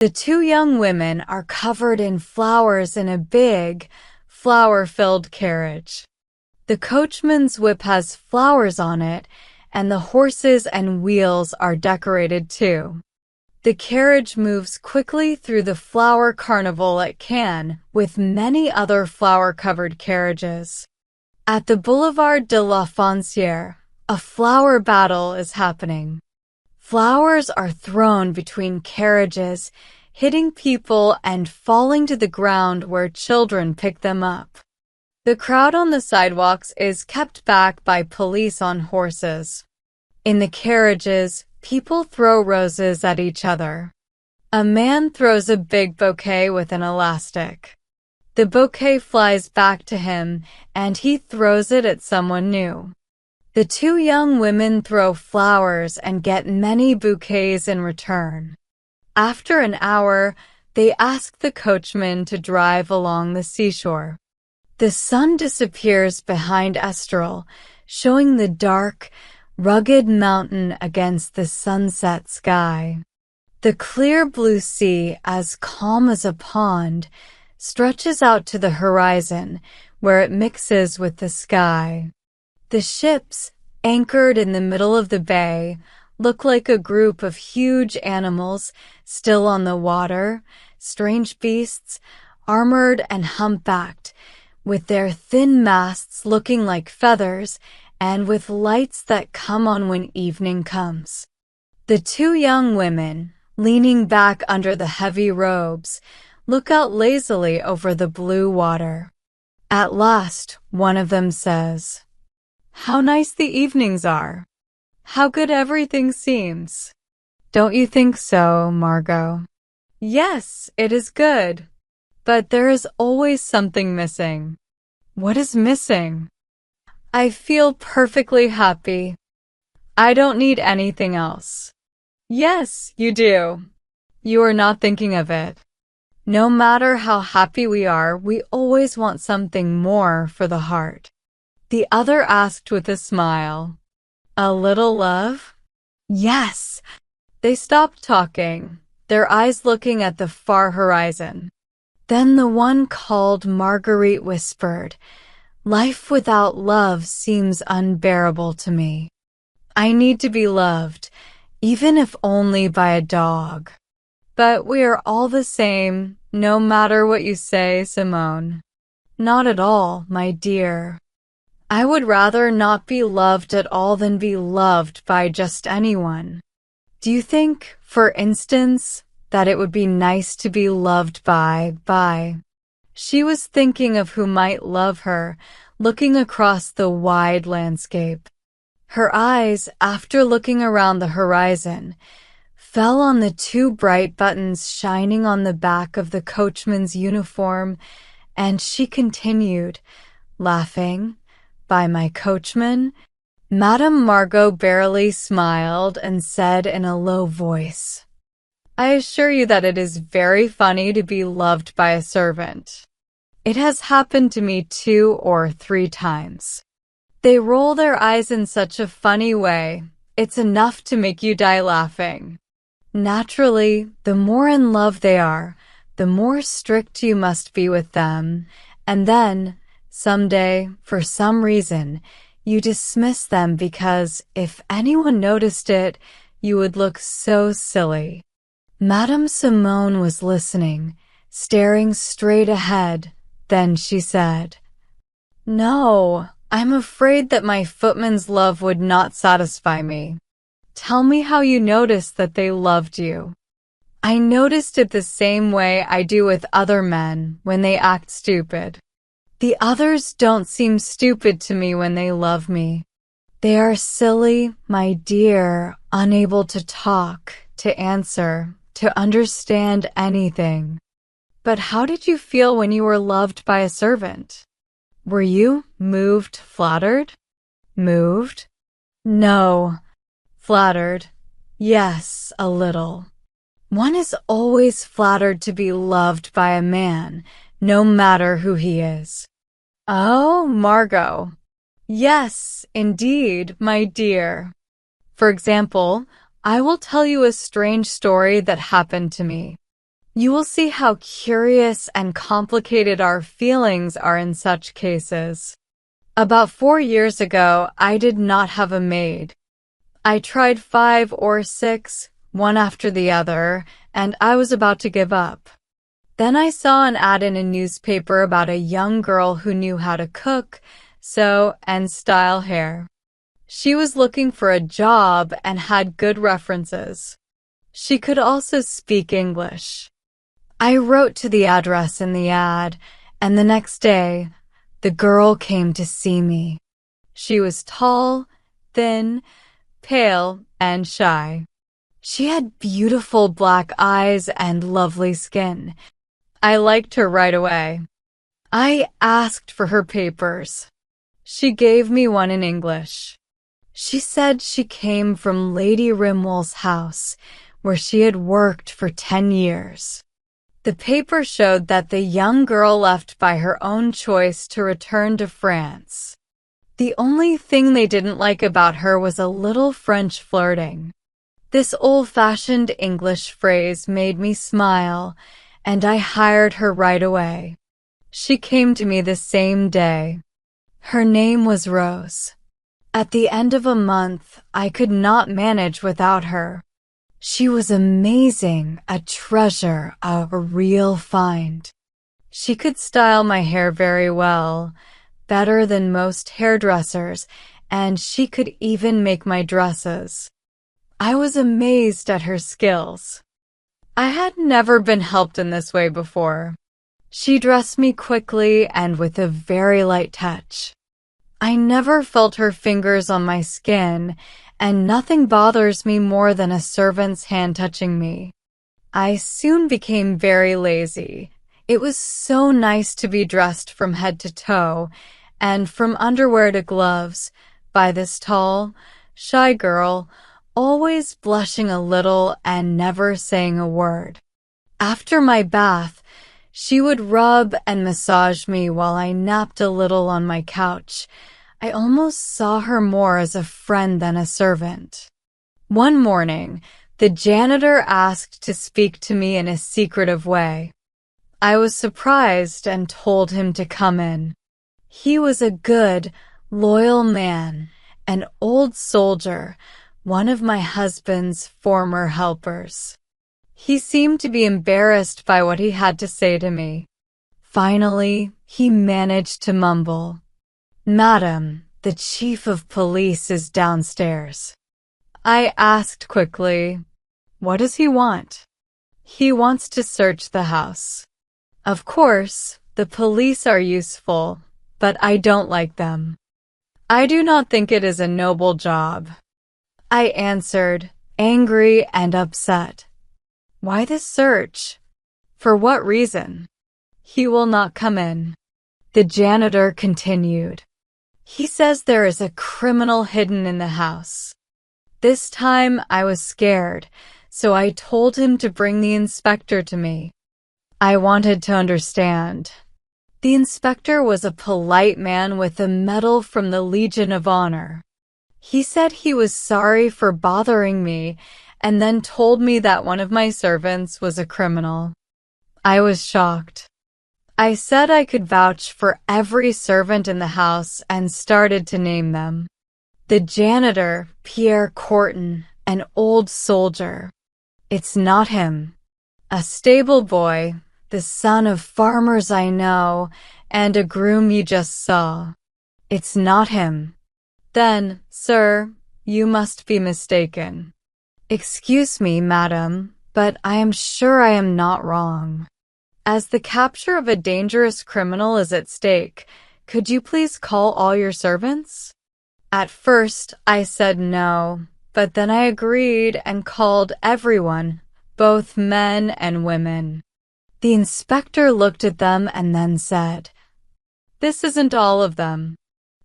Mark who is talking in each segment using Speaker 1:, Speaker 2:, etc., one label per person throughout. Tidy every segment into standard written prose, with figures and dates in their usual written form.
Speaker 1: The two young women are covered in flowers in a big, flower-filled carriage. The coachman's whip has flowers on it, and the horses and wheels are decorated too. The carriage moves quickly through the flower carnival at Cannes with many other flower-covered carriages. At the Boulevard de la Foncière, a flower battle is happening. Flowers are thrown between carriages, hitting people and falling to the ground where children pick them up. The crowd on the sidewalks is kept back by police on horses. In the carriages, people throw roses at each other. A man throws a big bouquet with an elastic. The bouquet flies back to him, and he throws it at someone new. The two young women throw flowers and get many bouquets in return. After an hour, they ask the coachman to drive along the seashore. The sun disappears behind Estoril, showing the dark, rugged mountain against the sunset sky. The clear blue sea, as calm as a pond, stretches out to the horizon, where it mixes with the sky. The ships, anchored in the middle of the bay, look like a group of huge animals still on the water, strange beasts, armored and humpbacked, with their thin masts looking like feathers and with lights that come on when evening comes. The two young women, leaning back under the heavy robes, look out lazily over the blue water. At last, one of them says, "How nice the evenings are. How good everything seems. Don't you think so, Margot?" "Yes, it is good. But there is always something missing." "What is missing?" "I feel perfectly happy. I don't need anything else." "Yes, you do. You are not thinking of it. No matter how happy we are, we always want something more for the heart." The other asked with a smile, "A little love?" "Yes." They stopped talking, their eyes looking at the far horizon. Then the one called Marguerite whispered, "Life without love seems unbearable to me. I need to be loved, even if only by a dog." "But we are all the same, no matter what you say, Simone." "Not at all, my dear. I would rather not be loved at all than be loved by just anyone. Do you think, for instance, that it would be nice to be loved by..." She was thinking of who might love her, looking across the wide landscape. Her eyes, after looking around the horizon, fell on the two bright buttons shining on the back of the coachman's uniform, and she continued, laughing, "By my coachman?" Madame Margot barely smiled and said in a low voice, "I assure you that it is very funny to be loved by a servant. It has happened to me 2 or 3 times. They roll their eyes in such a funny way, it's enough to make you die laughing. Naturally, the more in love they are, the more strict you must be with them, and then, someday, for some reason, you dismiss them because, if anyone noticed it, you would look so silly." Madame Simone was listening, staring straight ahead. Then she said, "No, I'm afraid that my footman's love would not satisfy me. Tell me how you noticed that they loved you." "I noticed it the same way I do with other men when they act stupid. The others don't seem stupid to me when they love me. They are silly, my dear, unable to talk, to answer, to understand anything." "But how did you feel when you were loved by a servant? Were you moved, flattered?" "Moved? No. Flattered? Yes, a little. One is always flattered to be loved by a man, no matter who he is." "Oh, Margot." "Yes, indeed, my dear. For example, I will tell you a strange story that happened to me. You will see how curious and complicated our feelings are in such cases. About 4 years ago, I did not have a maid. I tried 5 or 6, one after the other, and I was about to give up. Then I saw an ad in a newspaper about a young girl who knew how to cook, sew, and style hair. She was looking for a job and had good references. She could also speak English. I wrote to the address in the ad, and the next day, the girl came to see me. She was tall, thin, pale, and shy. She had beautiful black eyes and lovely skin. I liked her right away. I asked for her papers. She gave me one in English. She said she came from Lady Rimwell's house, where she had worked for 10 years. The paper showed that the young girl left by her own choice to return to France. The only thing they didn't like about her was a little French flirting. This old-fashioned English phrase made me smile, and I hired her right away. She came to me the same day. Her name was Rose. At the end of a month, I could not manage without her. She was amazing, a treasure, a real find. She could style my hair very well, better than most hairdressers, and she could even make my dresses. I was amazed at her skills. I had never been helped in this way before. She dressed me quickly and with a very light touch. I never felt her fingers on my skin, and nothing bothers me more than a servant's hand touching me. I soon became very lazy. It was so nice to be dressed from head to toe, and from underwear to gloves, by this tall, shy girl, always blushing a little and never saying a word. After my bath, she would rub and massage me while I napped a little on my couch. I almost saw her more as a friend than a servant. One morning, the janitor asked to speak to me in a secretive way. I was surprised and told him to come in. He was a good, loyal man, an old soldier, one of my husband's former helpers. He seemed to be embarrassed by what he had to say to me. Finally, he managed to mumble, "Madam, the chief of police is downstairs." I asked quickly, "What does he want?" "He wants to search the house." Of course, the police are useful, but I don't like them. I do not think it is a noble job. I answered, angry and upset. "Why this search? For what reason?" "He will not come in." The janitor continued. "He says there is a criminal hidden in the house." This time I was scared, so I told him to bring the inspector to me. I wanted to understand. The inspector was a polite man with a medal from the Legion of Honor. He said he was sorry for bothering me and then told me that one of my servants was a criminal. I was shocked. I said I could vouch for every servant in the house and started to name them. The janitor, Pierre Corton, an old soldier. It's not him. A stable boy, the son of farmers I know, and a groom you just saw. It's not him. Then, sir, you must be mistaken. Excuse me, madam, but I am sure I am not wrong. As the capture of a dangerous criminal is at stake, could you please call all your servants? At first, I said no, but then I agreed and called everyone, both men and women. The inspector looked at them and then said, "This isn't all of them."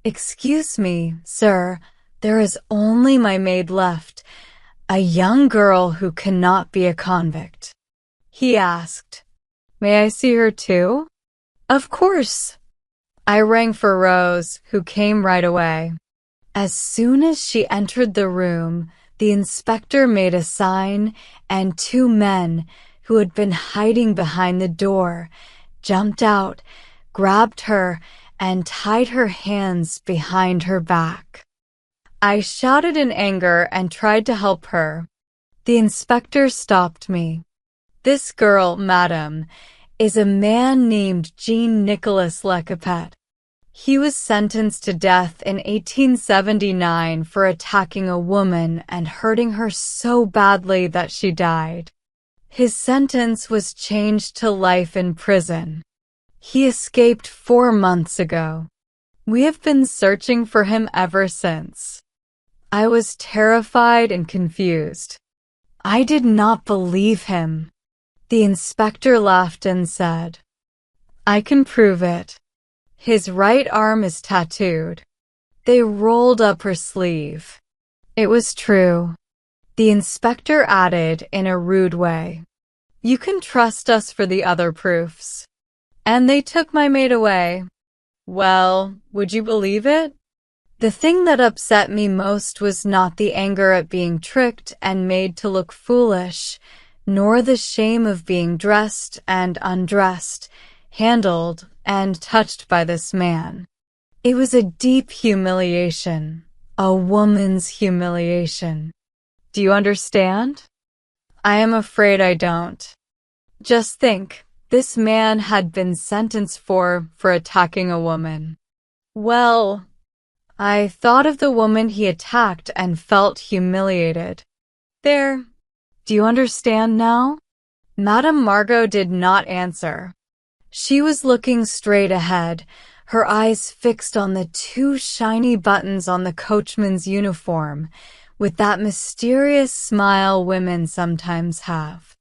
Speaker 1: "Excuse me, sir, there is only my maid left, a young girl who cannot be a convict." He asked, "May I see her too?" "Of course." I rang for Rose, who came right away. As soon as she entered the room, the inspector made a sign, and 2 men, who had been hiding behind the door, jumped out, grabbed her, and tied her hands behind her back. I shouted in anger and tried to help her. The inspector stopped me. "This girl, madam, is a man named Jean-Nicolas Lecapet. He was sentenced to death in 1879 for attacking a woman and hurting her so badly that she died. His sentence was changed to life in prison. He escaped 4 months ago. We have been searching for him ever since." I was terrified and confused. I did not believe him. The inspector laughed and said, "I can prove it. His right arm is tattooed." They rolled up her sleeve. It was true. The inspector added in a rude way, "You can trust us for the other proofs." And they took my maid away. Well, would you believe it? The thing that upset me most was not the anger at being tricked and made to look foolish, nor the shame of being dressed and undressed, handled and touched by this man. It was a deep humiliation, a woman's humiliation. Do you understand? I am afraid I don't. Just think, this man had been sentenced for attacking a woman. Well, I thought of the woman he attacked and felt humiliated. There. Do you understand now? Madame Margot did not answer. She was looking straight ahead, her eyes fixed on the 2 shiny buttons on the coachman's uniform, with that mysterious smile women sometimes have.